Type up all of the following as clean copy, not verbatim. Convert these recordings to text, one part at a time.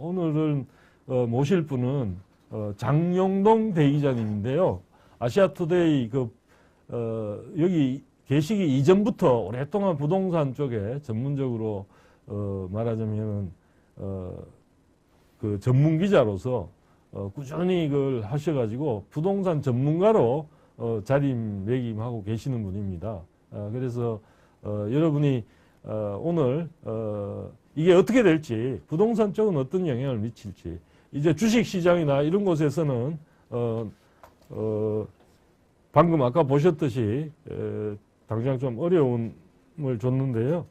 오늘은 모실 분은 장용동 대기자님인데요. 아시아투데이 여기 계시기 이전부터 오랫동안 부동산 쪽에 전문적으로 말하자면 그 전문 기자로서 꾸준히 이걸 하셔가지고 부동산 전문가로 자리매김하고 계시는 분입니다. 그래서 여러분이 오늘 이게 어떻게 될지, 부동산 쪽은 어떤 영향을 미칠지, 이제 주식시장이나 이런 곳에서는 방금 아까 보셨듯이 당장 좀 어려움을 줬는데요.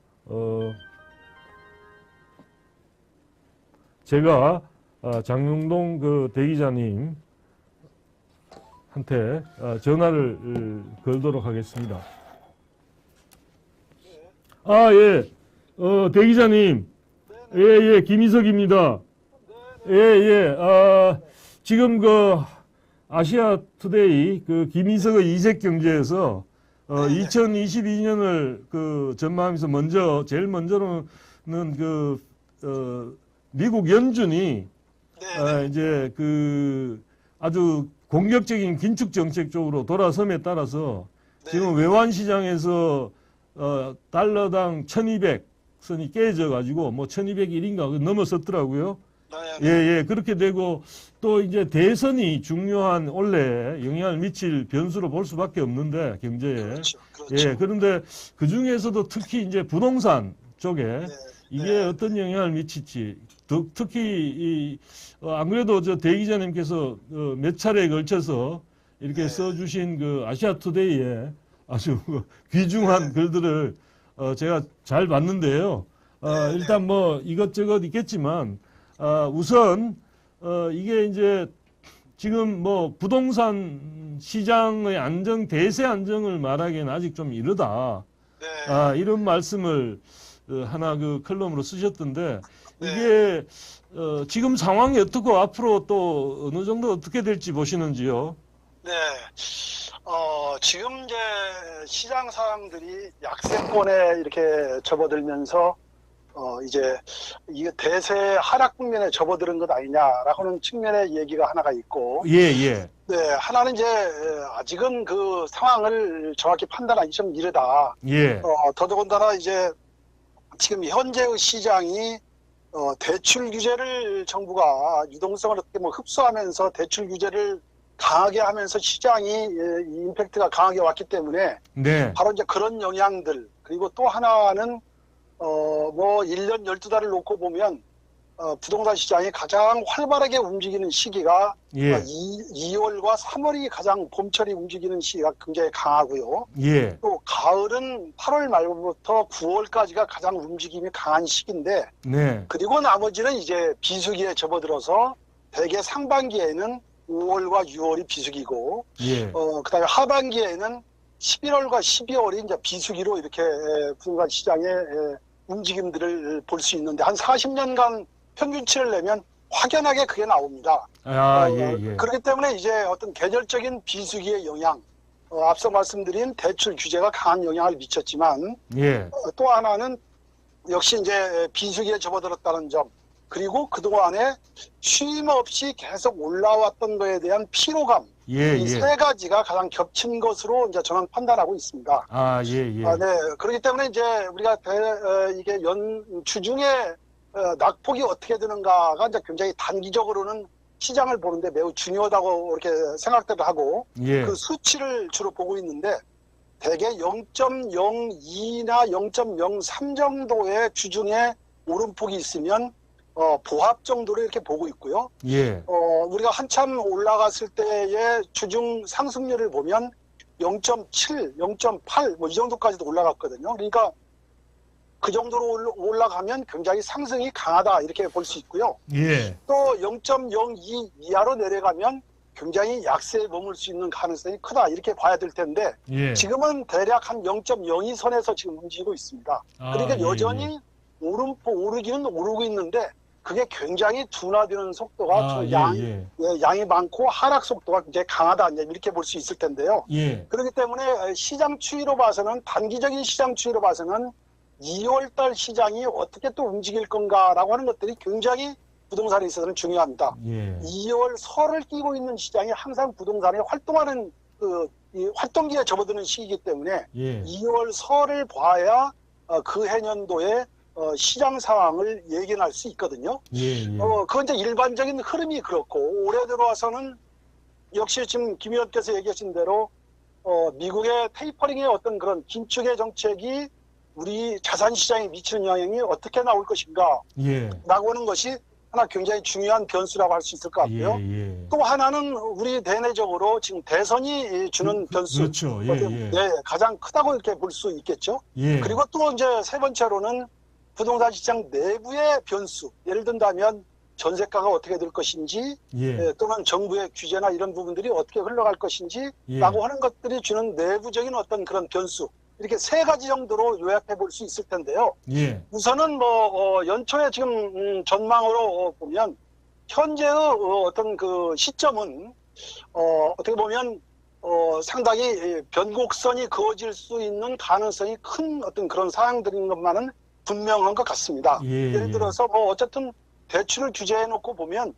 제가 장용동 그 대기자님한테 전화를 걸도록 하겠습니다. 아, 예. 대기자님. 예, 예, 김희석입니다. 예, 예. 지금 아시아투데이 김희석의 이색경제에서 2022년을 전망하면서 제일 먼저는 미국 연준이 이제 아주 공격적인 긴축 정책 쪽으로 돌아섬에 따라서 지금 외환 시장에서 달러당 1200선이 깨져가지고 뭐 1201인가 넘어섰더라고요. 예, 예. 그렇게 되고 또 이제 대선이 중요한 원래 영향을 미칠 변수로 볼 수밖에 없는데 경제에. 그렇죠. 예. 그런데 그 중에서도 특히 이제 부동산 쪽에 이게 어떤 영향을 미칠지 특히 안 그래도 저 대기자님께서 몇 차례에 걸쳐서 이렇게 써주신 아시아투데이에 아주 귀중한 글들을 제가 잘 봤는데요. 일단 뭐 이것저것 있겠지만 우선 이게 이제 지금 뭐 부동산 시장의 대세 안정을 말하기에는 아직 좀 이르다. 이런 말씀을 하나 컬럼으로 쓰셨던데 이게 지금 상황이 어떻고 앞으로 또 어느 정도 어떻게 될지 보시는지요? 네. 지금 이제 시장 상황들이 약세권에 이렇게 접어들면서 이제 이게 대세 하락 국면에 접어드는 것 아니냐라고 하는 측면의 얘기가 하나가 있고, 예. 네, 하나는 이제 아직은 그 상황을 정확히 판단하기 좀 이르다. 예. 더더군다나 이제 지금 현재의 시장이 대출 규제를 정부가 유동성을 어떻게 흡수하면서 대출 규제를 강하게 하면서 시장이 임팩트가 강하게 왔기 때문에 바로 이제 그런 영향들, 그리고 또 하나는 뭐 1년 12달을 놓고 보면 부동산 시장이 가장 활발하게 움직이는 시기가 2월과 3월이 가장 봄철이 움직이는 시기가 굉장히 강하고요. 또 가을은 8월 말부터 9월까지가 가장 움직임이 강한 시기인데 그리고 나머지는 이제 비수기에 접어들어서 대개 상반기에는 5월과 6월이 비수기고 그다음에 하반기에는 11월과 12월이 이제 비수기로 이렇게 부동산 시장의 움직임들을 볼 수 있는데 한 40년간 평균치를 내면 확연하게 그게 나옵니다. 그렇기 때문에 이제 어떤 계절적인 비수기의 영향, 앞서 말씀드린 대출 규제가 강한 영향을 미쳤지만 또 하나는 역시 이제 비수기에 접어들었다는 점, 그리고 그동안에 쉼 없이 계속 올라왔던 거에 대한 피로감, 이 세 가지가 가장 겹친 것으로 이제 저는 판단하고 있습니다. 네. 그렇기 때문에 이제 우리가 이게 주중에 낙폭이 어떻게 되는가가 이제 굉장히 단기적으로는 시장을 보는데 매우 중요하다고 이렇게 생각도 하고 그 수치를 주로 보고 있는데 대개 0.02나 0.03 정도의 주중에 오름폭이 있으면 보합 정도로 이렇게 보고 있고요. 우리가 한참 올라갔을 때의 주중 상승률을 보면 0.7, 0.8 뭐 이 정도까지도 올라갔거든요. 그러니까 그 정도로 올라가면 굉장히 상승이 강하다 이렇게 볼 수 있고요. 또 0.02 이하로 내려가면 굉장히 약세에 머물 수 있는 가능성이 크다 이렇게 봐야 될 텐데 지금은 대략 한 0.02 선에서 지금 움직이고 있습니다. 그러니까 여전히 오르기는 오르고 있는데 그게 굉장히 둔화되는 속도가 양이 많고 하락 속도가 굉장히 강하다 이렇게 볼 수 있을 텐데요. 그렇기 때문에 시장 추이로 봐서는 단기적인 시장 추이로 봐서는 2월달 시장이 어떻게 또 움직일 건가라고 하는 것들이 굉장히 부동산에 있어서는 중요합니다. 예. 2월 설을 끼고 있는 시장이 항상 부동산에 활동하는 이 활동기에 접어드는 시기이기 때문에 예. 2월 설을 봐야 그 해년도에 시장 상황을 예견할 수 있거든요. 예. 예. 그건 이제 일반적인 흐름이 그렇고 올해 들어와서는 역시 지금 김 의원께서 얘기하신 대로 미국의 테이퍼링의 어떤 그런 긴축의 정책이 우리 자산시장에 미치는 영향이 어떻게 나올 것인가 예. 라고 하는 것이 하나 굉장히 중요한 변수라고 할 수 있을 것 같고요. 예. 또 하나는 우리 대내적으로 지금 대선이 주는 변수, 그렇죠. 예. 네, 가장 크다고 이렇게 볼 수 있겠죠. 예. 그리고 또 이제 세 번째로는 부동산 시장 내부의 변수, 예를 든다면 전세가가 어떻게 될 것인지, 예. 또는 정부의 규제나 이런 부분들이 어떻게 흘러갈 것인지라고 예. 하는 것들이 주는 내부적인 어떤 그런 변수, 이렇게 세 가지 정도로 요약해 볼 수 있을 텐데요. 예. 우선은 연초에 지금 전망으로 보면 현재의 어떤 그 시점은 어떻게 보면 상당히 변곡선이 그어질 수 있는 가능성이 큰 어떤 그런 사항들인 것만은 분명한 것 같습니다. 예. 예를 들어서 어쨌든 대출을 규제해 놓고 보면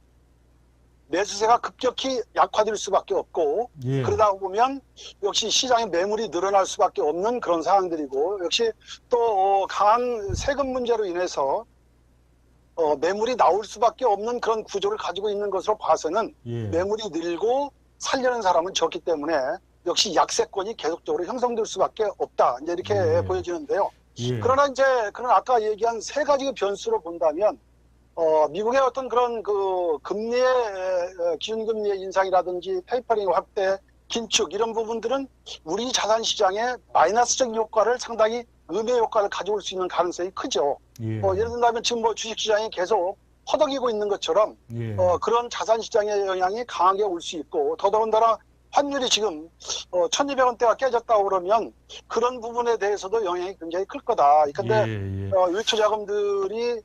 매수세가 급격히 약화될 수밖에 없고, 예. 그러다 보면 역시 시장의 매물이 늘어날 수밖에 없는 그런 상황들이고, 역시 또 강한 세금 문제로 인해서 매물이 나올 수밖에 없는 그런 구조를 가지고 있는 것으로 봐서는 예. 매물이 늘고 살려는 사람은 적기 때문에 역시 약세권이 계속적으로 형성될 수밖에 없다, 이제 이렇게 예. 보여지는데요. 예. 그러나 아까 얘기한 세 가지 변수로 본다면 미국의 어떤 그런 그 기준금리의 인상이라든지 테이퍼링 확대, 긴축 이런 부분들은 우리 자산시장에 마이너스적인 효과를 상당히 음의 효과를 가져올 수 있는 가능성이 크죠. 예. 예를 든다면 지금 주식시장이 계속 허덕이고 있는 것처럼 예. 그런 자산시장의 영향이 강하게 올 수 있고, 더더군다나 환율이 지금 1200원대가 깨졌다고 그러면 그런 부분에 대해서도 영향이 굉장히 클 거다. 그런데 예. 외투 자금들이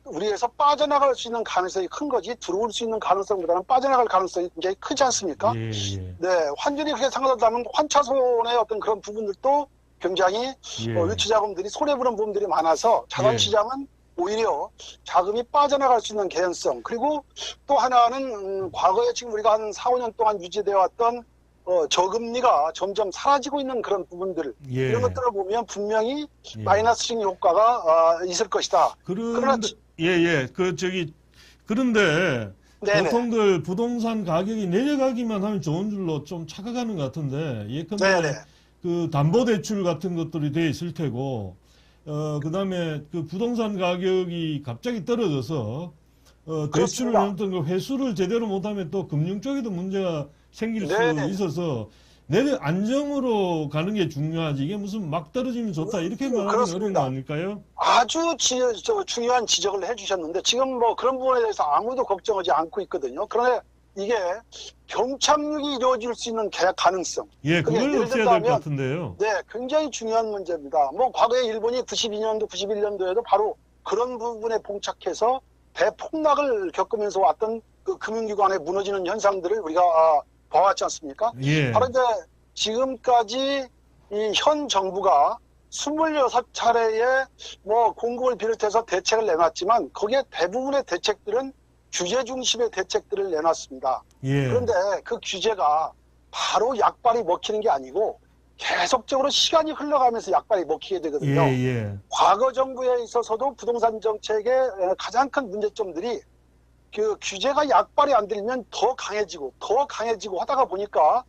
우리에서 빠져나갈 수 있는 가능성이 큰 거지 들어올 수 있는 가능성보다는 빠져나갈 가능성이 굉장히 크지 않습니까? 예. 네, 환율이 그렇게 상승하다면 환차손의 어떤 그런 부분들도 굉장히 예. 외투 자금들이 손해보는 부분들이 많아서 자산시장은 오히려 자금이 빠져나갈 수 있는 개연성, 그리고 또 하나는 과거에 지금 우리가 한 4, 5년 동안 유지되어 왔던 저금리가 점점 사라지고 있는 그런 부분들, 예. 이런 것들을 보면 분명히 예. 마이너스적인 효과가 있을 것이다. 그런데 그런데 네네. 보통들 부동산 가격이 내려가기만 하면 좋은 줄로 좀 착각하는 것 같은데, 예컨대 네네. 그 담보대출 같은 것들이 돼 있을 테고, 그다음에 그 부동산 가격이 갑자기 떨어져서 대출을 그렇습니다. 했던 그 회수를 제대로 못하면 또 금융 쪽에도 문제가 생길 수 네네. 있어서 안정으로 가는 게 중요하지, 이게 무슨 막 떨어지면 좋다 이렇게 말하는 게 어려운 그렇습니다. 거 아닐까요? 아주 중요한 지적을 해주셨는데, 지금 그런 부분에 대해서 아무도 걱정하지 않고 있거든요. 그런데 이게 경착륙이 이루어질 수 있는 계약 가능성. 예, 그게 그걸 예를 없애야 될 것 들자면, 같은데요. 네, 굉장히 중요한 문제입니다. 과거에 일본이 92년도, 91년도에도 바로 그런 부분에 봉착해서 대폭락을 겪으면서 왔던 그 금융기관에 무너지는 현상들을 우리가 봐왔지 않습니까? 예. 바로 이제 지금까지 이 현 정부가 26차례의 공급을 비롯해서 대책을 내놨지만, 거기에 대부분의 대책들은 규제 중심의 대책들을 내놨습니다. 예. 그런데 그 규제가 바로 약발이 먹히는 게 아니고 계속적으로 시간이 흘러가면서 약발이 먹히게 되거든요. 예. 과거 정부에 있어서도 부동산 정책의 가장 큰 문제점들이 그 규제가 약발이 안 되면 더 강해지고 하다가 보니까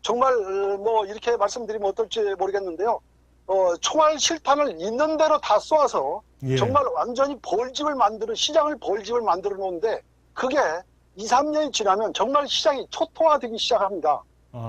정말 이렇게 말씀드리면 어떨지 모르겠는데요. 총알 실탄을 있는 대로 다 쏘아서 예. 정말 완전히 시장을 벌집을 만들어 놓는데, 그게 2, 3년이 지나면 정말 시장이 초토화되기 시작합니다.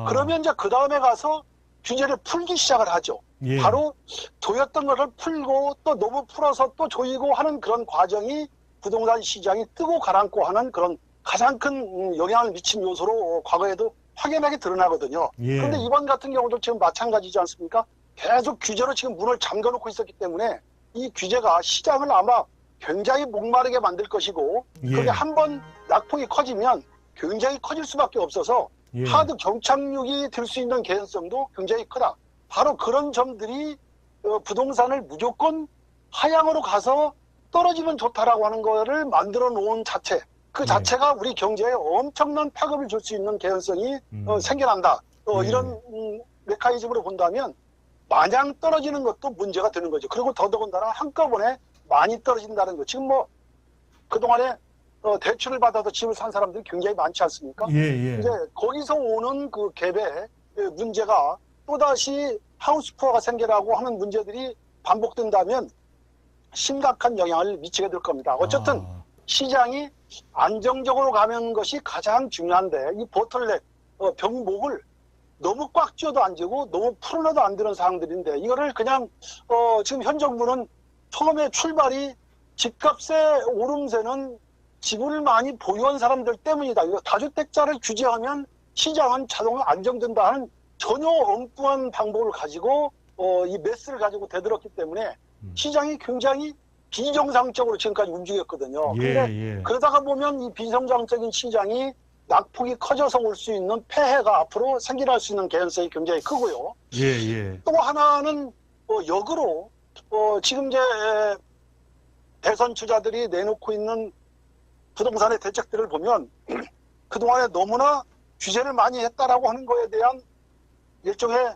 그러면 이제 그 다음에 가서 규제를 풀기 시작을 하죠. 예. 바로 조였던 것을 풀고 또 너무 풀어서 또 조이고 하는 그런 과정이 부동산 시장이 뜨고 가라앉고 하는 그런 가장 큰 영향을 미친 요소로 과거에도 확연하게 드러나거든요. 예. 그런데 이번 같은 경우도 지금 마찬가지지 않습니까? 계속 규제로 지금 문을 잠궈놓고 있었기 때문에 이 규제가 시장을 아마 굉장히 목마르게 만들 것이고, 예. 그게 한번 낙폭이 커지면 굉장히 커질 수밖에 없어서 예. 하드 경착륙이 될 수 있는 개연성도 굉장히 크다. 바로 그런 점들이 부동산을 무조건 하향으로 가서 떨어지면 좋다라고 하는 거를 만들어 놓은 자체, 그 예. 자체가 우리 경제에 엄청난 파급을 줄 수 있는 개연성이 생겨난다. 예. 이런 메커니즘으로 본다면 마냥 떨어지는 것도 문제가 되는 거죠. 그리고 더더군다나 한꺼번에 많이 떨어진다는 거. 지금 뭐 그동안에 대출을 받아서 집을 산 사람들이 굉장히 많지 않습니까? 예, 예. 이제 거기서 오는 그 갭의 문제가 또다시 하우스푸어가 생겨나고 하는 문제들이 반복된다면 심각한 영향을 미치게 될 겁니다. 어쨌든 아, 시장이 안정적으로 가는 것이 가장 중요한데 이 보틀넥, 병목을 너무 꽉 쥐어도 안 되고 너무 풀어놔도 안 되는 상황들인데 이거를 그냥 지금 현 정부는 처음에 출발이 집값의 오름세는 집을 많이 보유한 사람들 때문이다. 이거 다주택자를 규제하면 시장은 자동으로 안정된다 하는 전혀 엉뚱한 방법을 가지고 이 메스를 가지고 대들었기 때문에 시장이 굉장히 비정상적으로 지금까지 움직였거든요. 예, 근데 예. 그러다가 보면 이 비정상적인 시장이 낙폭이 커져서 올 수 있는 폐해가 앞으로 생겨날 수 있는 개연성이 굉장히 크고요. 예, 예. 또 하나는 역으로 지금 이제 대선 주자들이 내놓고 있는 부동산의 대책들을 보면 그동안에 너무나 규제를 많이 했다라고 하는 거에 대한 일종의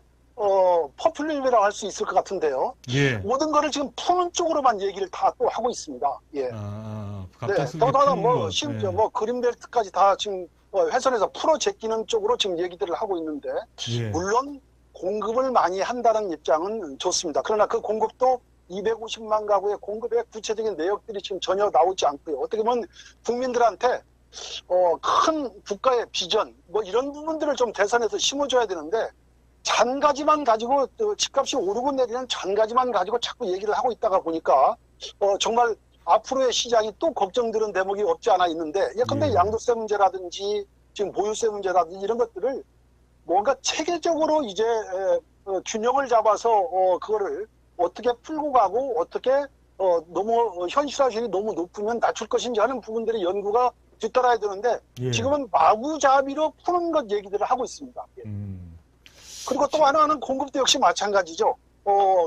퍼퓰리즘이라고 할 수 있을 것 같은데요. 예. 모든 거를 지금 푸는 쪽으로만 얘기를 다 또 하고 있습니다. 예. 아, 네. 갑작스럽게 더더나 푸는 뭐 것. 심지어 예. 뭐 그린벨트까지 다 지금 훼손해서 풀어 제끼는 쪽으로 지금 얘기들을 하고 있는데 예. 물론 공급을 많이 한다는 입장은 좋습니다. 그러나 그 공급도 250만 가구의 공급의 구체적인 내역들이 지금 전혀 나오지 않고요. 어떻게 보면 국민들한테 큰 국가의 비전 뭐 이런 부분들을 좀 대선에서 심어줘야 되는데 잔가지만 가지고 집값이 오르고 내리는 잔가지만 가지고 자꾸 얘기를 하고 있다가 보니까 정말 앞으로의 시장이 또 걱정되는 대목이 없지 않아 있는데 예컨대 예. 양도세 문제라든지 지금 보유세 문제라든지 이런 것들을 뭔가 체계적으로 이제 균형을 잡아서 그거를 어떻게 풀고 가고 어떻게 너무 현실화율이 너무 높으면 낮출 것인지 하는 부분들의 연구가 뒤따라야 되는데 예. 지금은 마구잡이로 푸는 것 얘기들을 하고 있습니다. 그리고 또 하나는 공급도 역시 마찬가지죠.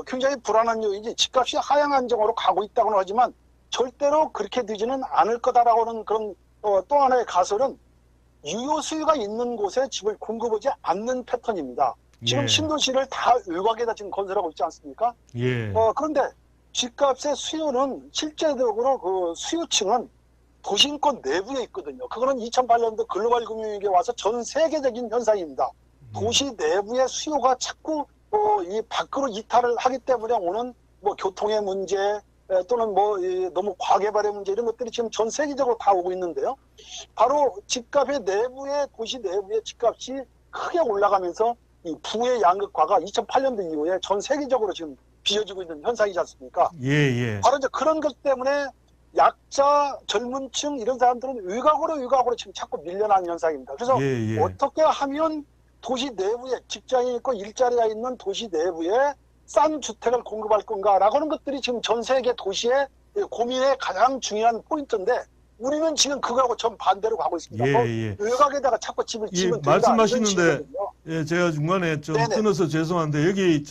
굉장히 불안한 요인이 집값이 하향 안정으로 가고 있다고는 하지만 절대로 그렇게 되지는 않을 거다라고 하는 그런 또 하나의 가설은 유효 수요가 있는 곳에 집을 공급하지 않는 패턴입니다. 지금 예. 신도시를 다 외곽에다 지금 건설하고 있지 않습니까? 예. 그런데 집값의 수요는 실제적으로 그 수요층은 도심권 내부에 있거든요. 그거는 2008년도 글로벌 금융위기에 와서 전 세계적인 현상입니다. 도시 내부의 수요가 자꾸 이 밖으로 이탈을 하기 때문에 오는 뭐 교통의 문제 또는 뭐 너무 과개발의 문제 이런 것들이 지금 전 세계적으로 다 오고 있는데요. 바로 집값의 내부의 도시 내부의 집값이 크게 올라가면서 이 부의 양극화가 2008년도 이후에 전 세계적으로 지금 빚어지고 있는 현상이지 않습니까? 예, 예. 바로 이제 그런 것 때문에 약자, 젊은 층 이런 사람들은 외곽으로 지금 자꾸 밀려나는 현상입니다. 그래서 예, 예. 어떻게 하면 도시 내부에 직장이 있고 일자리가 있는 도시 내부에 싼 주택을 공급할 건가라고 하는 것들이 지금 전 세계 도시의 고민의 가장 중요한 포인트인데 우리는 지금 그거하고 전 반대로 가고 있습니다. 예, 뭐 예. 외곽에다가 자꾸 집을 예, 지면 된다. 말씀하시는데 예, 제가 중간에 좀 네네. 끊어서 죄송한데 여기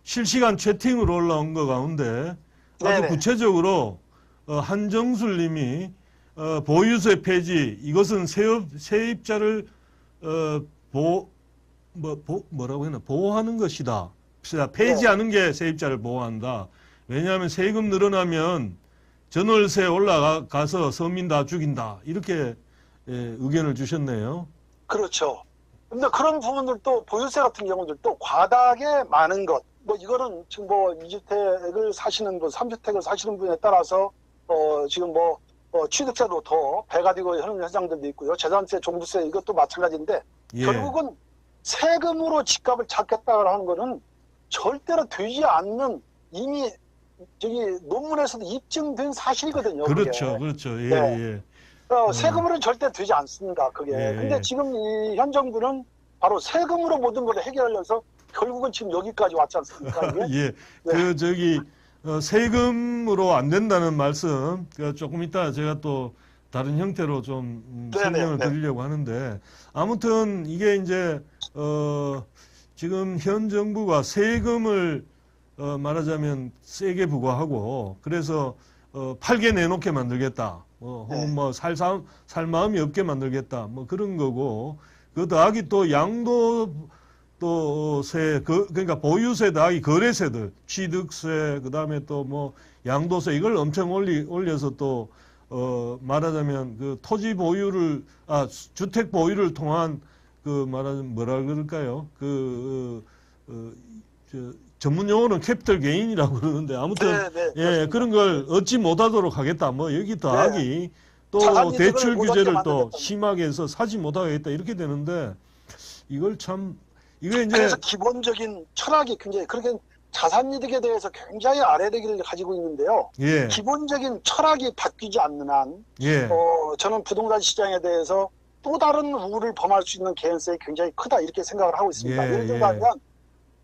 실시간 채팅으로 올라온 거 가운데 아주 네네. 구체적으로 한정술 님이 보유세 폐지 이것은 세입자를 뭐라고 했나 보호하는 것이다. 폐지하는 게 세입자를 보호한다. 왜냐하면 세금 늘어나면 전월세 올라가서 서민 다 죽인다. 이렇게 의견을 주셨네요. 그렇죠. 근데 그런 부분들도 보유세 같은 경우들도 과다하게 많은 것. 뭐 이거는 지금 뭐 2주택을 사시는 분, 3주택을 사시는 분에 따라서 지금 뭐 취득세도 더 배가 되고 하는 현상들도 있고요. 재산세, 종부세 이것도 마찬가지인데 예. 결국은 세금으로 집값을 잡겠다고 하는 거는 절대로 되지 않는 이미 저기 논문에서도 입증된 사실이거든요. 그렇죠, 그게. 그렇죠. 예, 네. 예. 세금으로는 절대 되지 않습니다. 그게. 예, 근데 예. 지금 이 현 정부는 바로 세금으로 모든 걸 해결하려서 결국은 지금 여기까지 왔지 않습니까? 이게? 예. 네. 세금으로 안 된다는 말씀, 조금 이따 제가 또 다른 형태로 좀 설명을 네. 드리려고 하는데, 아무튼 이게 이제, 지금 현 정부가 세금을, 말하자면 세게 부과하고, 그래서, 팔게 내놓게 만들겠다. 혹은 네. 뭐 살 마음이 없게 만들겠다. 뭐 그런 거고, 그 더하기 또 양도세, 그러니까 보유세 더하기 거래세들, 취득세, 그 다음에 또 뭐 양도세, 이걸 엄청 올려서 또, 말하자면 그 토지 보유를, 주택 보유를 통한 그 말하자면 뭐라 그럴까요? 전문 용어는 캐피털 게인이라고 그러는데 아무튼 네, 네, 예, 그렇습니다. 그런 걸 얻지 못하도록 하겠다. 뭐 여기 더하기 또 자산 이득을 대출 못 얻게 규제를 또 만들겠다. 심하게 해서 사지 못하겠다 이렇게 되는데 이걸 참 이거 이제 그래서 기본적인 철학이 굉장히 그렇게 자산이득에 대해서 굉장히 아래되기를 가지고 있는데요. 예, 기본적인 철학이 바뀌지 않는 한 예, 저는 부동산 시장에 대해서 또 다른 우를 범할 수 있는 개연성이 굉장히 크다 이렇게 생각을 하고 있습니다. 예, 예를 들면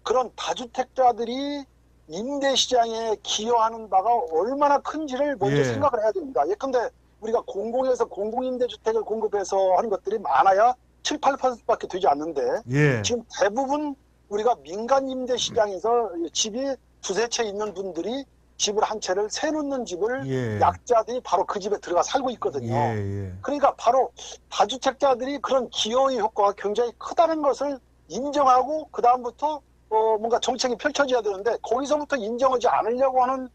그런 다주택자들이 임대 시장에 기여하는 바가 얼마나 큰지를 먼저 예. 생각을 해야 됩니다. 예컨대 우리가 공공에서 공공임대주택을 공급해서 하는 것들이 많아야 7, 8%밖에 되지 않는데 예, 지금 대부분 우리가 민간 임대 시장에서 집이 두세 채 있는 분들이 집을 한 채를 세놓는 집을 예. 약자들이 바로 그 집에 들어가 살고 있거든요. 예. 그러니까 바로 다주택자들이 그런 기여의 효과가 굉장히 크다는 것을 인정하고 그 다음부터 뭔가 정책이 펼쳐져야 되는데 거기서부터 인정하지 않으려고 하는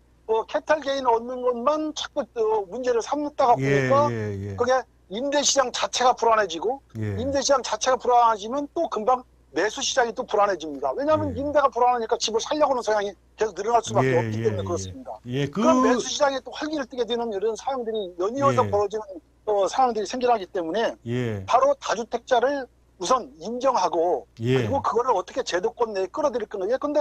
캐탈 게인 얻는 것만 자꾸 문제를 삼다가 보니까 예. 그게 임대시장 자체가 불안해지고 예. 임대시장 자체가 불안해지면 또 금방 매수시장이 또 불안해집니다. 왜냐하면 예. 임대가 불안하니까 집을 살려고 하는 성향이 계속 늘어날 수밖에 예, 없기 예, 때문에 예. 그렇습니다. 예, 그럼 매수시장에 또 활기를 띠게 되는 이런 상황들이 연이어서 예. 벌어지는 상황들이 생겨나기 때문에 예. 바로 다주택자를 우선 인정하고 예. 그리고 그거를 어떻게 제도권 내에 끌어들일 거냐. 근데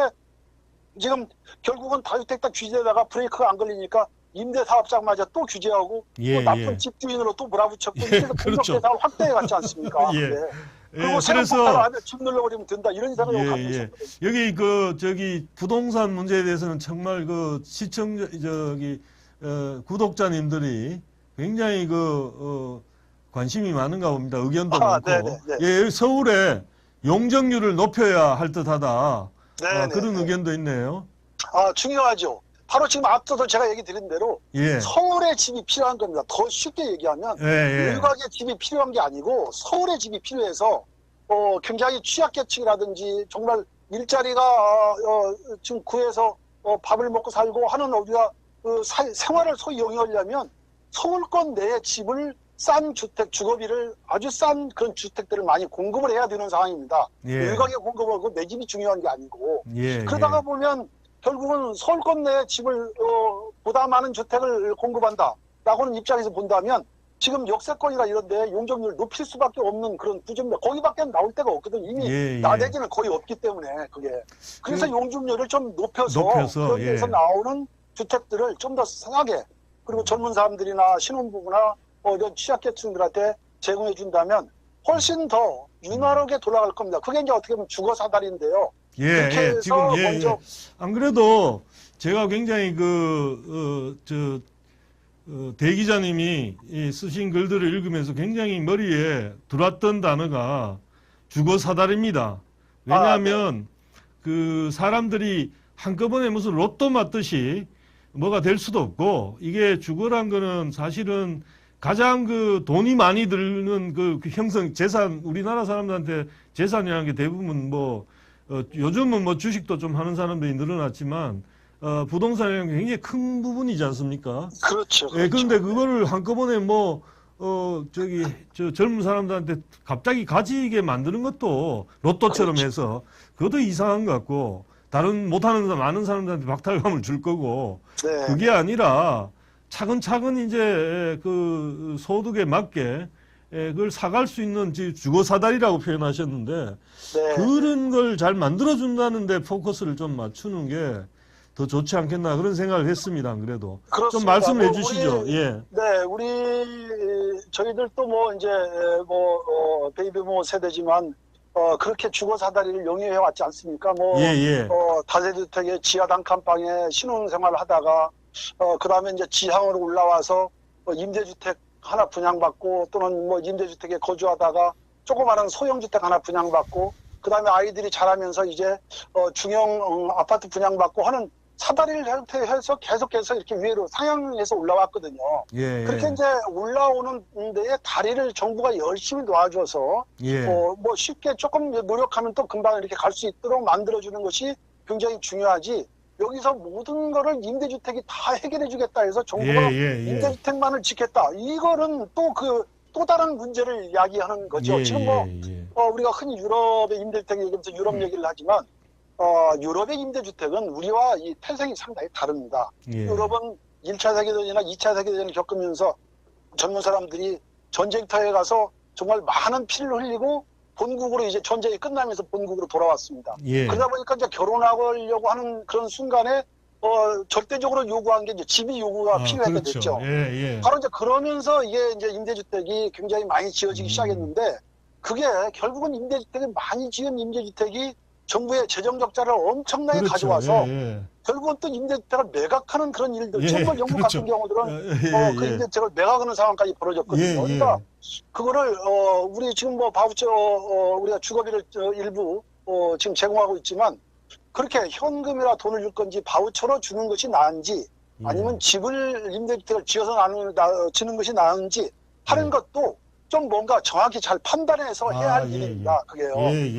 지금 결국은 다주택자 규제에다가 브레이크가 안 걸리니까 임대사업장마저 또 규제하고 예, 또 나쁜 예. 집주인으로 또 몰아붙였고 예, 이래서 그렇죠. 공격대상을 확대해 갔지 않습니까? 예. 네. 예, 그리고 세금폭탄을 하면 집 눌러버리면 된다 이런 생각을 갖고 있었거든요. 여기 부동산 문제에 대해서는 정말 그 구독자님들이 굉장히 관심이 많은가 봅니다. 의견도 많고. 네네. 예, 여기 서울에 용적률을 높여야 할 듯하다. 네네. 그런 의견도 있네요. 중요하죠. 바로 지금 앞서서 제가 얘기 드린 대로 예. 서울에 집이 필요한 겁니다. 더 쉽게 얘기하면 예. 외곽에 집이 필요한 게 아니고 서울에 집이 필요해서 굉장히 취약계층이라든지 정말 일자리가 지금 구해서 밥을 먹고 살고 하는 우리가 생활을 소위 영위하려면 서울권 내에 집을 싼 주택, 주거비를 아주 싼 그런 주택들을 많이 공급을 해야 되는 상황입니다. 예. 외곽에 공급하고 내 집이 중요한 게 아니고 예. 그러다가 보면 결국은 서울권 내에 집을 보다 많은 주택을 공급한다라고 하는 입장에서 본다면 지금 역세권이나 이런 데 용적률을 높일 수밖에 없는 그런 구조입니다. 거기밖에 나올 데가 없거든. 이미 나대지는 거의 없기 때문에 그게. 그래서 용적률을 좀 높여서 그런 데서 나오는 주택들을 좀 더 싸게 그리고 젊은 사람들이나 신혼부부나 이런 취약계층들한테 제공해 준다면 훨씬 더 윤활하게 돌아갈 겁니다. 그게 이제 어떻게 보면 주거사다리인데요. 예. 지금 먼저 안 그래도 제가 굉장히 대 기자님이 쓰신 글들을 읽으면서 굉장히 머리에 들어왔던 단어가 주거사다리입니다. 왜냐하면 그 사람들이 한꺼번에 무슨 로또 맞듯이 뭐가 될 수도 없고 이게 주거란 거는 사실은 가장 돈이 많이 드는 재산, 우리나라 사람들한테 재산이라는 게 대부분 요즘은 주식도 좀 하는 사람들이 늘어났지만, 부동산이라는 게 굉장히 큰 부분이지 않습니까? 그렇죠. 예, 그런데 그거를 한꺼번에 젊은 사람들한테 갑자기 가지게 만드는 것도 로또처럼 해서 그것도 이상한 것 같고, 못하는 많은 사람들한테 박탈감을 줄 거고, 네. 그게 아니라 차근차근 이제 소득에 맞게 그걸 사갈 수 있는 주거사다리라고 표현하셨는데 그런 걸 잘 만들어준다는데 포커스를 좀 맞추는 게 더 좋지 않겠나 그런 생각을 했습니다. 안 그래도 그렇습니다. 좀 말씀해 주시죠. 예. 네, 저희들도 이제 베이비모 세대지만 그렇게 주거사다리를 영위해 왔지 않습니까? 다세대주택의 지하 단칸방에 신혼생활을 하다가 그 다음에 이제 지상으로 올라와서 임대주택 하나 분양받고 또는 임대주택에 거주하다가 조그마한 소형주택 하나 분양받고 그 다음에 아이들이 자라면서 이제 중형 아파트 분양받고 하는 사다리를 해서 계속해서 이렇게 위로 상향해서 올라왔거든요. 예, 그렇게 이제 올라오는 데에 다리를 정부가 열심히 도와줘서 예. 뭐 쉽게 조금 노력하면 또 금방 이렇게 갈 수 있도록 만들어주는 것이 굉장히 중요하지. 여기서 모든 거를 임대주택이 다 해결해주겠다 해서 정부가 임대주택만을 짓겠다. 이거는 또 다른 문제를 야기하는 거죠. 지금 우리가 흔히 유럽의 임대주택 얘기하면서 유럽 얘기를 하지만 유럽의 임대주택은 우리와 이 태생이 상당히 다릅니다. 유럽은 1차 세계대전이나 2차 세계대전을 겪으면서 젊은 사람들이 전쟁터에 가서 정말 많은 피를 흘리고 본국으로 이제 전쟁이 끝나면서 본국으로 돌아왔습니다. 그러다 보니까 이제 결혼하려고 하는 그런 순간에 절대적으로 요구한 게 이제 집이 요구가 필요하게 됐죠. 바로 이제 그러면서 이게 이제 임대주택이 굉장히 많이 지어지기 시작했는데 그게 결국은 임대주택이 많이 지은 임대주택이 정부의 재정 적자를 엄청나게 가져와서 결국은 또 임대주택을 매각하는 그런 일들, 정말 영국 같은 경우들은 그 임대주택을 매각하는 상황까지 벌어졌거든요. 그러니까 그거를 우리 지금 뭐 바우처 우리가 주거비를 일부 지금 제공하고 있지만 그렇게 현금이나 돈을 줄 건지 바우처로 주는 것이 나은지 아니면 집을 임대주택을 지어서 지는 것이 나은지 하는 것도 좀 뭔가 정확히 잘 판단해서 해야 할 일입니다. 그게요.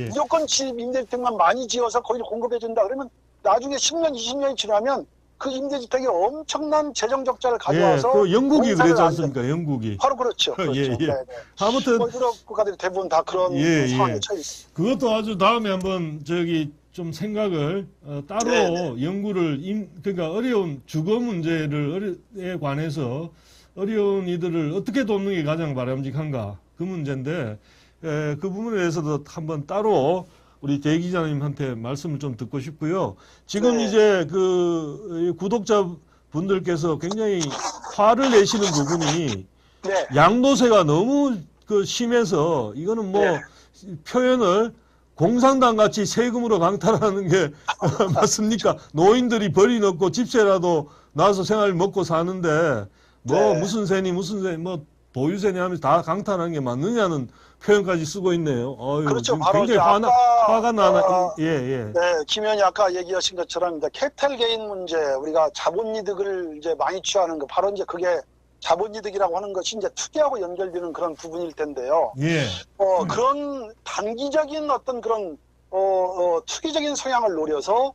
무조건 집 임대주택만 많이 지어서 거기를 공급해준다 그러면 나중에 10년, 20년이 지나면 그 임대주택이 엄청난 재정 적자를 가져와서 그 영국이 그러지 않습니까? 영국이. 바로 그렇죠. 아무튼 유럽 국가들이 대부분 다 그런 상황에 처해 있습니다. 그것도 아주 다음에 한번 좀 생각을 따로 연구를 그러니까 어려운 주거 문제에 관해서 어려운 이들을 어떻게 돕는 게 가장 바람직한가 그 문제인데 그 부분에 대해서도 한번 따로 우리 대 기자님한테 말씀을 좀 듣고 싶고요. 지금 이제 그 구독자분들께서 굉장히 화를 내시는 부분이 양도세가 너무 심해서 이거는 뭐 표현을 공산당 같이 세금으로 강탈하는 게 맞습니까? 노인들이 벌이 넣고 집세라도 나와서 생활 먹고 사는데 무슨 세니 뭐 보유세니 하면서 다 강탈하는 게 맞느냐는 표현까지 쓰고 있네요. 그렇죠. 바로 굉장히 화가 나나. 김 의원이 아까 얘기하신 것처럼 이제 캐피탈 게인 문제, 우리가 자본이득을 이제 많이 취하는 거, 바로 이제 그게 자본이득이라고 하는 것이 이제 투기하고 연결되는 그런 부분일 텐데요. 그런 단기적인 어떤 그런 투기적인 성향을 노려서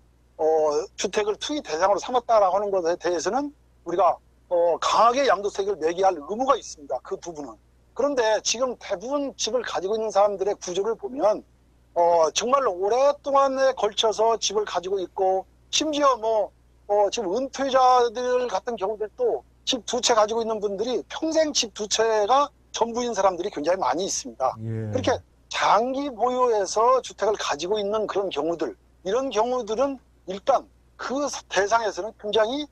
주택을 투기 대상으로 삼았다라고 하는 것에 대해서는 우리가 강하게 양도세를 매겨야 할 의무가 있습니다. 그 부분은. 그런데 지금 대부분 집을 가지고 있는 사람들의 구조를 보면 정말 오랫동안에 걸쳐서 집을 가지고 있고 심지어 지금 은퇴자들 같은 경우들도 집 두 채 가지고 있는 분들이 평생 집 두 채가 전부인 사람들이 굉장히 많이 있습니다. 그렇게 장기 보유해서 주택을 가지고 있는 그런 경우들, 이런 경우들은 일단 그 대상에서는 굉장히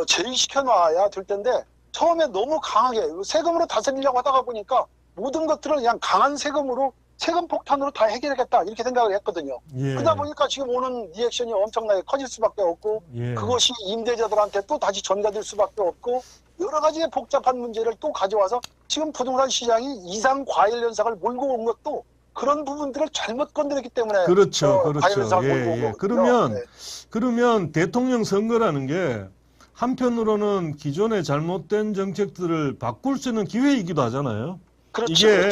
제외시켜 놔야 될 텐데 처음에 너무 강하게 세금으로 다스리려고 하다가 보니까 모든 것들을 그냥 강한 세금으로 세금 폭탄으로 다 해결하겠다 이렇게 생각을 했거든요. 그러다 보니까 지금 오는 리액션이 엄청나게 커질 수밖에 없고 그것이 임대자들한테 또 다시 전가될 수밖에 없고 여러 가지의 복잡한 문제를 또 가져와서 지금 부동산 시장이 이상 과열 현상을 몰고 온 것도 그런 부분들을 잘못 건드렸기 때문에 그렇죠. 과열 현상을 몰고 온 거거든요. 그러면 대통령 선거라는 게 한편으로는 기존의 잘못된 정책들을 바꿀 수 있는 기회이기도 하잖아요. 이게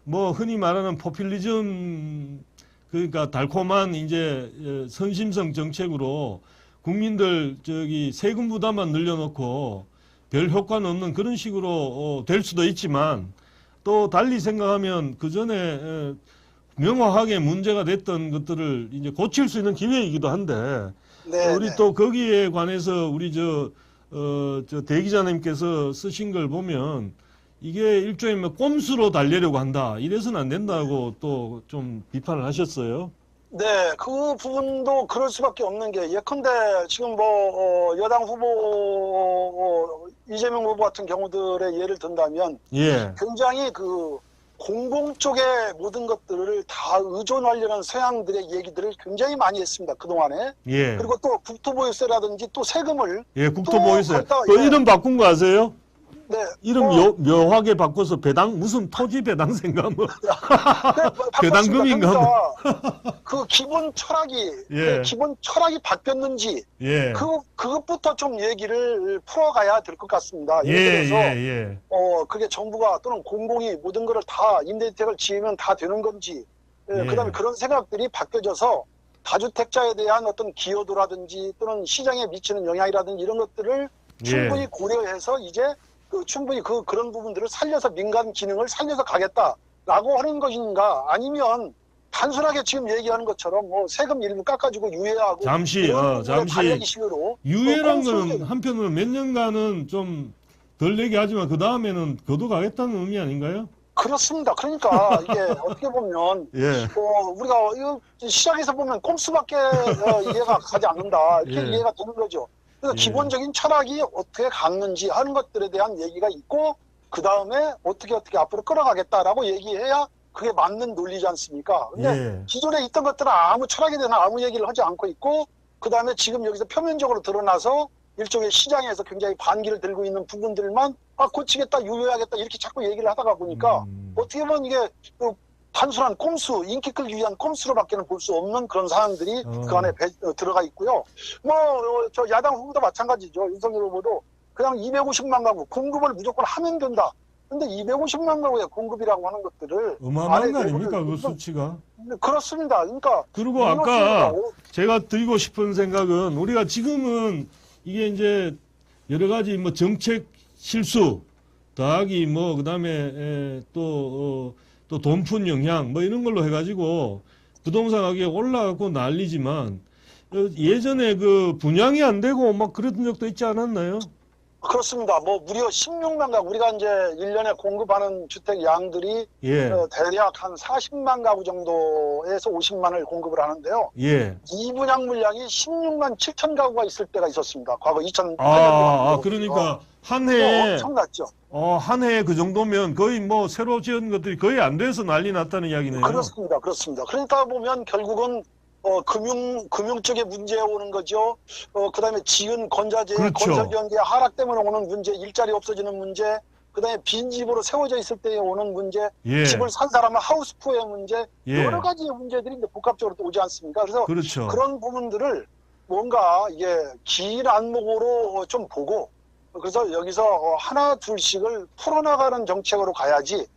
뭐 흔히 말하는 포퓰리즘, 그러니까 달콤한 이제 선심성 정책으로 국민들 세금 부담만 늘려놓고 별 효과는 없는 그런 식으로 될 수도 있지만 또 달리 생각하면 그 전에 명확하게 문제가 됐던 것들을 이제 고칠 수 있는 기회이기도 한데 우리 또 거기에 관해서 우리 대 기자님께서 쓰신 걸 보면 이게 일종의 꼼수로 달래려고 한다. 이래서는 안 된다고 또 좀 비판을 하셨어요. 네, 그 부분도 그럴 수밖에 없는 게 예컨대 지금 여당 후보 이재명 후보 같은 경우들의 예를 든다면 굉장히 그 공공 쪽의 모든 것들을 다 의존하려는 서양들의 얘기들을 굉장히 많이 했습니다. 그동안에. 그리고 또 국토보유세라든지 또 세금을 국토보유세. 또 이름 바꾼 거 아세요? 이름 묘하게 바꿔서 배당 무슨 토지 배당세인가 뭐 배당금인가 뭐. 그 기본 철학이 예. 그 기본 철학이 바뀌었는지 예. 그것부터 좀 얘기를 풀어가야 될 것 같습니다. 예, 예를 들어서 예. 그게 정부가 또는 공공이 모든 것을 다 임대주택을 지으면 다 되는 건지, 예. 그다음에 그런 생각들이 바뀌어져서 다주택자에 대한 어떤 기여도라든지 또는 시장에 미치는 영향이라든지 이런 것들을 충분히 고려해서 이제 충분히 그런 부분들을 살려서 민간 기능을 살려서 가겠다라고 하는 것인가, 아니면 단순하게 지금 얘기하는 것처럼 뭐 세금 일부 깎아주고 유예하고 잠시 달래기식으로 유예란 거는 한편으로 몇 년간은 좀 덜 내게 하지만 그 다음에는 거둬 가겠다는 의미 아닌가요? 그렇습니다. 그러니까 이게 어떻게 보면 예. 우리가 시장에서 보면 꼼수밖에 이해가 가지 않는다 이렇게 이해가 되는 거죠. 그래서 기본적인 철학이 어떻게 갔는지 하는 것들에 대한 얘기가 있고, 그 다음에 어떻게 앞으로 끌어가겠다라고 얘기해야 그게 맞는 논리지 않습니까? 근데 기존에 있던 것들은 아무 철학에 대한 아무 얘기를 하지 않고 있고, 그 다음에 지금 여기서 표면적으로 드러나서 일종의 시장에서 굉장히 반기를 들고 있는 부분들만 고치겠다, 유효하겠다 이렇게 자꾸 얘기를 하다가 보니까 어떻게 보면 이게 단순한 꼼수, 인기 끌기 위한 꼼수로밖에는 볼 수 없는 그런 사항들이 그 안에 들어가 있고요. 저 야당 후보도 마찬가지죠. 윤석열 후보도 그냥 250만 가구 공급을 무조건 하면 된다. 근데 250만 가구의 공급이라고 하는 것들을 어마어마한 거 아닙니까? 그 수치가. 그렇습니다. 그러니까 그리고 아까 제가 드리고 싶은 생각은, 우리가 지금은 이게 이제 여러 가지 뭐 정책 실수 더하기 뭐 그다음에 또 돈푼 영향 뭐 이런 걸로 해가지고 부동산 가격이 올라가고 난리지만, 예전에 그 분양이 안 되고 막 그랬던 적도 있지 않았나요? 그렇습니다. 뭐 무려 16만 가구, 우리가 이제 1년에 공급하는 주택 양들이 대략 한 40만 가구 정도에서 50만을 공급을 하는데요. 이 분양 물량이 16만 7천 가구가 있을 때가 있었습니다. 과거 2008년도. 그러니까 한 해에 엄청났죠. 한 해에 그 정도면 거의 뭐 새로 지은 것들이 거의 안 돼서 난리 났다는 이야기네요. 그렇습니다. 그러니까 보면 결국은 금융 쪽에 문제 오는 거죠. 그 다음에 지은 건자재, 건설 경기 하락 때문에 오는 문제, 일자리 없어지는 문제, 그 다음에 빈집으로 세워져 있을 때 오는 문제, 집을 산 사람은 하우스푸어의 문제, 여러 가지의 문제들이 이제 복합적으로 또 오지 않습니까? 그래서 그런 부분들을 뭔가 이게 긴 안목으로 좀 보고, 그래서 여기서 하나 둘씩을 풀어나가는 정책으로 가야지,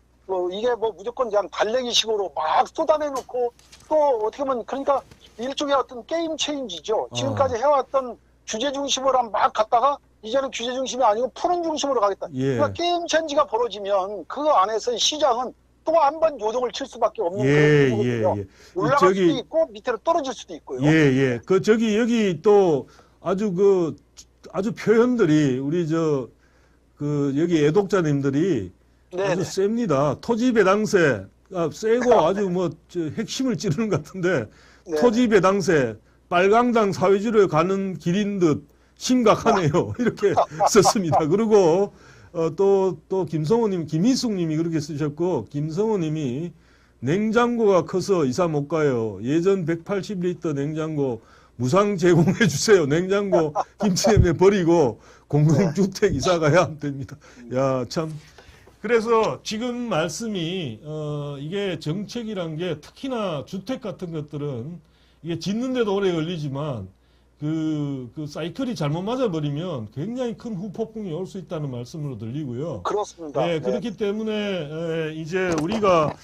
이게 뭐 무조건 그냥 달래기식으로 막 쏟아내놓고 또 어떻게 보면 그러니까 일종의 어떤 게임 체인지죠. 지금까지 해왔던 규제 중심으로 막 갔다가 이제는 규제 중심이 아니고 푸는 중심으로 가겠다. 그러니까 게임 체인지가 벌어지면 그 안에서의 시장은 또 한 번 요동을 칠 수밖에 없는 그런 부분이고요. 올라갈 수도 있고 밑으로 떨어질 수도 있고요. 여기 또 아주 표현들이 우리 여기 애독자님들이 아주 셉니다. 토지 배당세 세고 아주 뭐 핵심을 찌르는 것 같은데, 토지 배당세 빨강당 사회주의로 가는 길인 듯 심각하네요. 이렇게 썼습니다. 그리고 또 김성호님, 김희숙님이 그렇게 쓰셨고, 김성호님이 냉장고가 커서 이사 못 가요. 예전 180리터 냉장고 무상 제공해 주세요. 냉장고 김치냄에 버리고 공동주택 이사 가야 됩니다. 야, 참. 그래서 지금 말씀이 이게 정책이란 게, 특히나 주택 같은 것들은 이게 짓는데도 오래 걸리지만 그 사이클이 잘못 맞아버리면 굉장히 큰 후폭풍이 올 수 있다는 말씀으로 들리고요. 그렇습니다. 그렇기 때문에 이제 우리가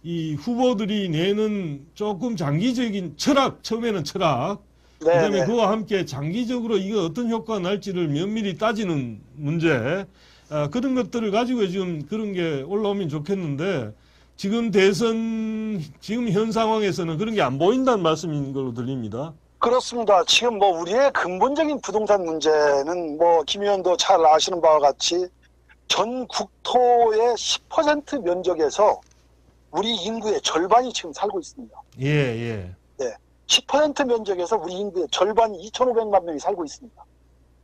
이 후보들이 내는 조금 장기적인 철학, 처음에는 철학, 그다음에 그와 함께 장기적으로 이거 어떤 효과가 날지를 면밀히 따지는 문제, 그런 것들을 가지고 지금 그런 게 올라오면 좋겠는데, 지금 지금 현 상황에서는 그런 게 안 보인다는 말씀인 걸로 들립니다. 그렇습니다. 지금 뭐 우리의 근본적인 부동산 문제는 뭐 김 의원도 잘 아시는 바와 같이 전 국토의 10% 면적에서 우리 인구의 절반이 지금 살고 있습니다. 10% 면적에서 우리 인구의 절반이 2,500만 명이 살고 있습니다.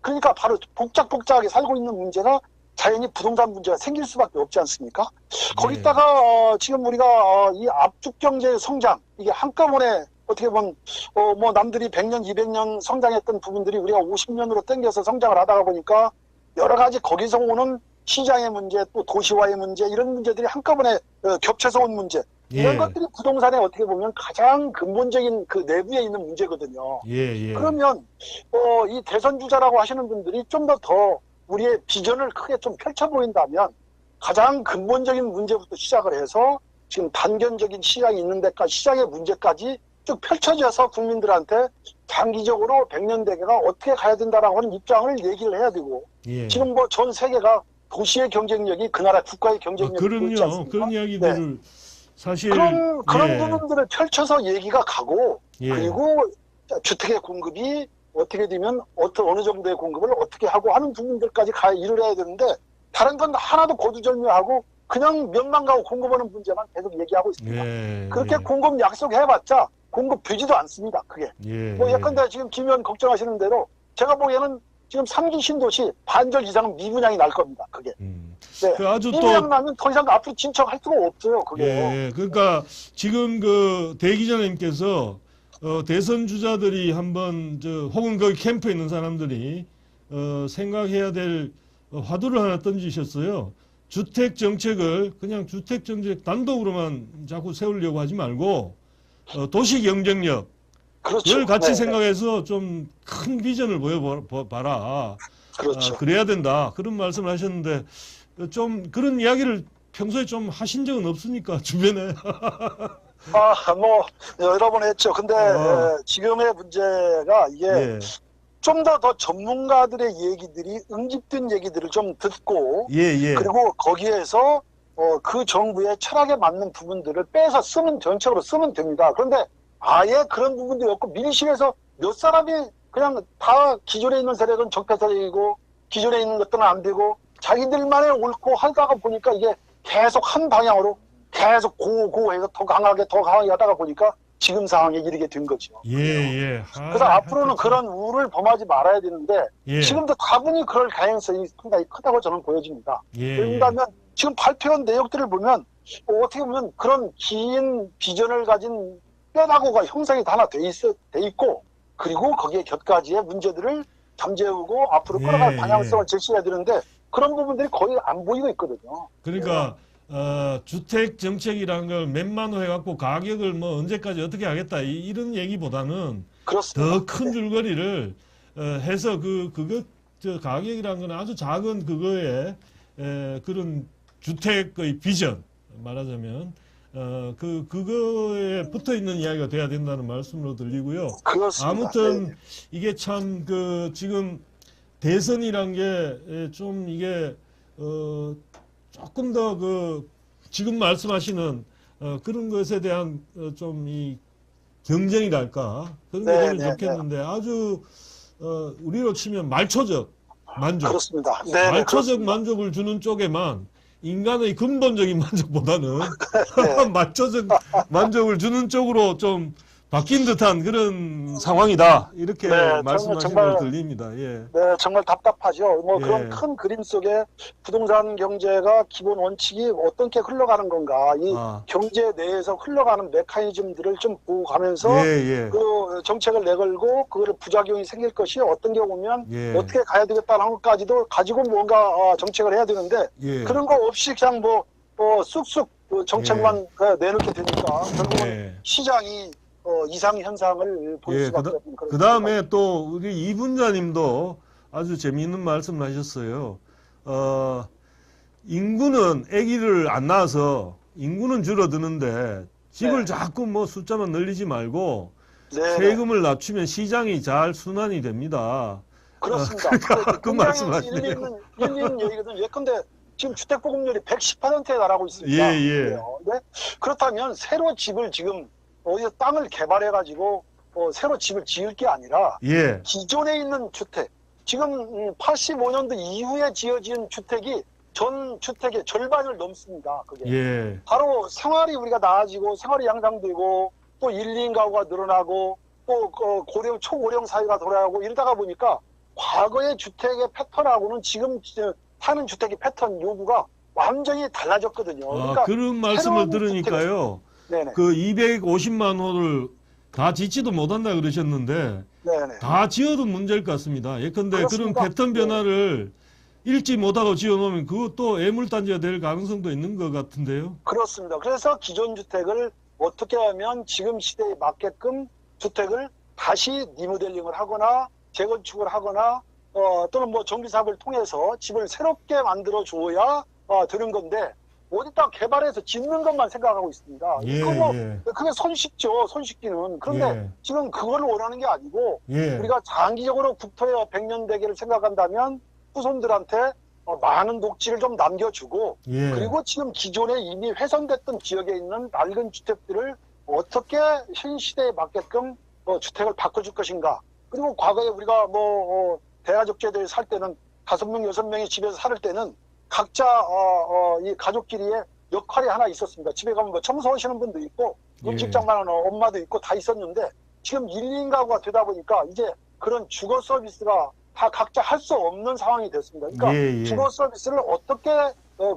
그러니까 바로 복잡하게 살고 있는 문제가 자연히 부동산 문제가 생길 수밖에 없지 않습니까? 거기다가 지금 우리가 이 압축 경제 성장, 이게 한꺼번에 어떻게 보면 뭐 남들이 100년, 200년 성장했던 부분들이 우리가 50년으로 땡겨서 성장을 하다가 보니까 여러 가지 거기서 오는 시장의 문제, 또 도시화의 문제, 이런 문제들이 한꺼번에 겹쳐서 온 문제. 이런 예. 것들이 부동산에 어떻게 보면 가장 근본적인 그 내부에 있는 문제거든요. 예. 그러면 이 대선 주자라고 하시는 분들이 좀 더 우리의 비전을 크게 좀 펼쳐 보인다면 가장 근본적인 문제부터 시작을 해서 지금 단견적인 시장이 있는 데까지, 시장의 문제까지 쭉 펼쳐져서 국민들한테 장기적으로 100년 대계가 어떻게 가야 된다라고 하는 입장을 얘기를 해야 되고, 예. 지금 뭐 전 세계가 도시의 경쟁력이 그 나라 국가의 경쟁력이 있지 그럼요. 않습니까? 그런 이야기들을 사실 그런 예. 부분들을 펼쳐서 얘기가 가고, 예. 그리고 주택의 공급이 어떻게 되면 어느 정도의 공급을 어떻게 하고 하는 부분들까지 이르러야 되는데, 다른 건 하나도 거두절미하고 그냥 몇만 가구 공급하는 문제만 계속 얘기하고 있습니다. 예. 그렇게 예. 공급 약속해봤자 공급 되지도 않습니다. 그게. 예. 뭐 예컨대 지금 김 의원 걱정하시는 대로 제가 보기에는 지금 3기 신도시 반절 이상은 미분양이 날 겁니다. 그게. 네. 그 아주 미분양 또 나면 더 이상 앞으로 진척할 수가 없어요. 그게. 예. 그러니까 지금 그 대 기자님께서 대선 주자들이 한번 혹은 거기 캠프에 있는 사람들이 생각해야 될 화두를 하나 던지셨어요. 주택 정책을 그냥 주택 정책 단독으로만 자꾸 세우려고 하지 말고 도시 경쟁력 그렇죠. 그걸 같이 네, 생각해서 좀 큰 비전을 보여봐라. 그렇죠. 그래야 된다. 그런 말씀을 하셨는데 좀 그런 이야기를 평소에 좀 하신 적은 없습니까? 주변에. 뭐 여러 번 했죠. 근데 지금의 문제가 이게 예. 좀 더 전문가들의 얘기들이 응집된 얘기들을 좀 듣고, 예. 그리고 거기에서 그 정부의 철학에 맞는 부분들을 빼서 전체적으로 쓰면 됩니다. 그런데 아예 그런 부분들이 없고 민심에서 몇 사람이 그냥 다 기존에 있는 세력은 적폐 세력이고 기존에 있는 것들은 안 되고 자기들만의 옳고 하다가 보니까 이게 계속 한 방향으로 계속 고해서 더 강하게 하다가 보니까 지금 상황에 이르게 된 거죠. 예. 그래서 앞으로는 그런 우를 범하지 말아야 되는데 예. 지금도 다분히 그럴 가능성이 상당히 크다고 저는 보여집니다. 예. 왜냐하면 지금 발표한 내용들을 보면 어떻게 보면 그런 긴 비전을 가진 뼈다구가 형성이 다 하나 돼 있고, 그리고 거기에 곁가지의 문제들을 잠재우고 앞으로 끌어갈 방향성을 제시해야 되는데 그런 부분들이 거의 안 보이고 있거든요. 그러니까 주택 정책이라는 걸 맨만호 해갖고 가격을 뭐 언제까지 어떻게 하겠다 이런 얘기보다는 그렇습니다. 더 큰 줄거리를 해서 저 가격이라는 건 아주 작은 그거에 그런 주택의 비전 말하자면 그거에 붙어 있는 이야기가 돼야 된다는 말씀으로 들리고요. 그렇습니다. 아무튼 네. 이게 참 지금 대선이란 게 좀 이게 조금 더 지금 말씀하시는 그런 것에 대한 좀 이 경쟁이랄까 그런 게 되면 좋겠는데 아주 우리로 치면 말초적 만족, 그렇습니다. 말초적 그렇습니다. 만족을 주는 쪽에만 인간의 근본적인 만족보다는 네. 말초적 만족을 주는 쪽으로 좀 바뀐 듯한 그런 상황이다. 이렇게 네, 말씀하시는 정말 걸 들립니다. 예. 네, 정말 답답하죠. 뭐 예. 그런 큰 그림 속에 부동산 경제가 기본 원칙이 어떻게 흘러가는 건가, 이 경제 내에서 흘러가는 메커니즘들을 좀 보고 가면서 예. 그 정책을 내걸고 그거를 부작용이 생길 것이 어떤 경우면 예. 어떻게 가야 되겠다는 것까지도 가지고 뭔가 정책을 해야 되는데 예. 그런 거 없이 그냥 쑥쑥 그 정책만 내놓게 되니까 결국은 예. 시장이 이상 현상을 볼 예, 수밖에 없는 그런. 그 다음에 또 우리 이 분자님도 아주 재미있는 말씀을 하셨어요. 인구는 아기를 안 낳아서 인구는 줄어드는데 집을 자꾸 뭐 숫자만 늘리지 말고 세금을 낮추면 시장이 잘 순환이 됩니다. 그렇습니다. 그 말씀하시네요. 일리 있는 얘기거든요. 예컨대 지금 주택보급률이 110%에 달하고 있습니다. 예. 네? 그렇다면 새로 집을 지금 어디서 땅을 개발해가지고 새로 집을 지을 게 아니라 예. 기존에 있는 주택, 지금 85년도 이후에 지어진 주택이 전 주택의 절반을 넘습니다. 그게 예. 바로 생활이 우리가 나아지고 생활이 양상되고 또 1, 2인 가구가 늘어나고 또 고령 초고령 사회가 돌아가고 이러다가 보니까 과거의 주택의 패턴하고는 지금 사는 주택의 패턴 요구가 완전히 달라졌거든요. 그러니까 그런 말씀을 들으니까요. 그 250만 호를 다 짓지도 못한다 그러셨는데 네네. 다 지어도 문제일 것 같습니다. 예컨대 그런 그렇습니다. 패턴 변화를 읽지 못하고 지어놓으면 그것도 애물단지가 될 가능성도 있는 것 같은데요. 그렇습니다. 그래서 기존 주택을 어떻게 하면 지금 시대에 맞게끔 주택을 다시 리모델링을 하거나 재건축을 하거나 또는 뭐 정비 사업을 통해서 집을 새롭게 만들어 줘야 되는 건데 어디다 개발해서 짓는 것만 생각하고 있습니다. 예, 그거 예. 그게 손쉽죠. 손쉽기는. 그런데 예. 지금 그걸 원하는 게 아니고 예. 우리가 장기적으로 국토의 백년대계를 생각한다면 후손들한테 많은 녹지를 좀 남겨주고 예. 그리고 지금 기존에 이미 훼손됐던 지역에 있는 낡은 주택들을 어떻게 현 시대에 맞게끔 주택을 바꿔줄 것인가. 그리고 과거에 우리가 대가족제도에 살 때는 5명, 6명이 집에서 살 때는 각자 이 가족끼리의 역할이 하나 있었습니다. 집에 가면 뭐 청소하시는 분도 있고 음식장만 하는 엄마도 있고 다 있었는데 지금 1인 가구가 되다 보니까 이제 그런 주거 서비스가 다 각자 할 수 없는 상황이 됐습니다. 그러니까 예, 예. 주거 서비스를 어떻게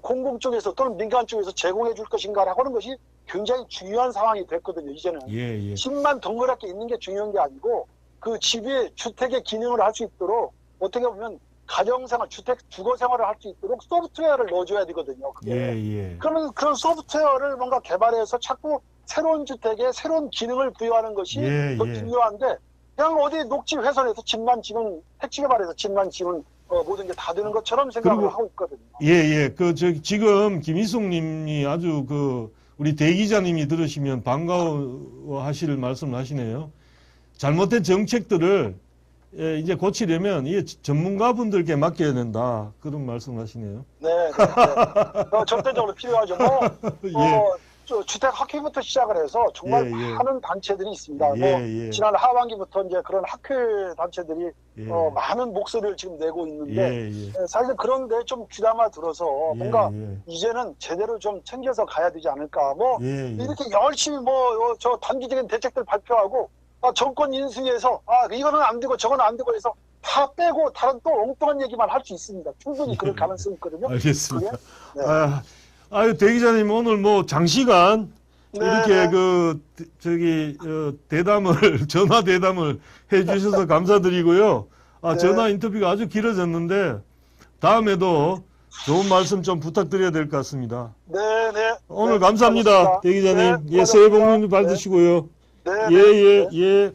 공공 쪽에서 또는 민간 쪽에서 제공해 줄 것인가라고 하는 것이 굉장히 중요한 상황이 됐거든요. 이제는 예, 예. 집만 덩그랗게 있는 게 중요한 게 아니고 그 집이 주택의 기능을 할 수 있도록 어떻게 보면 가정생활, 주택, 주거생활을 할 수 있도록 소프트웨어를 넣어줘야 되거든요. 그게. 예, 예. 그러면 그런 소프트웨어를 뭔가 개발해서 자꾸 새로운 주택에 새로운 기능을 부여하는 것이 예, 더 예. 중요한데 그냥 어디 녹지 훼손해서 집만 지금 택지 개발해서 집만 지금 모든 게 다 되는 것처럼 생각을 그리고- 하고 있거든요. 예, 예. 지금 김희숙 님이 아주 우리 대 기자님이 들으시면 반가워하실 말씀을 하시네요. 잘못된 정책들을 이제 고치려면 이게 전문가분들께 맡겨야 된다. 그런 말씀을 하시네요. 네, 네, 네. 절대적으로 필요하죠. 예. 주택 학회부터 시작을 해서 정말 예, 예. 많은 단체들이 있습니다. 예, 예. 지난 하반기부터 이제 그런 학회 단체들이 예. 많은 목소리를 지금 내고 있는데 예, 예. 사실 그런데 좀 귀담아 들어서 뭔가 예. 이제는 제대로 좀 챙겨서 가야 되지 않을까. 예, 예. 이렇게 열심히 저 단기적인 대책들 발표하고 정권 인수위에서 이거는 안 되고 저거는 안 되고 해서 다 빼고 다른 또 엉뚱한 얘기만 할 수 있습니다. 충분히 그럴 가능성이 있거든요. 알겠습니다. 그게? 네. 아유, 대 기자님 오늘 장시간 네, 이렇게 네. 대담을, 전화 대담을 해 주셔서 감사드리고요. 네. 전화 인터뷰가 아주 길어졌는데 다음에도 좋은 말씀 좀 부탁드려야 될 것 같습니다. 네, 네. 오늘 네, 감사합니다. 고맙습니다. 대 기자님. 네, 예, 새해 복 고맙습니다. 받으시고요. 네, 예, 네, 예, 네. 예.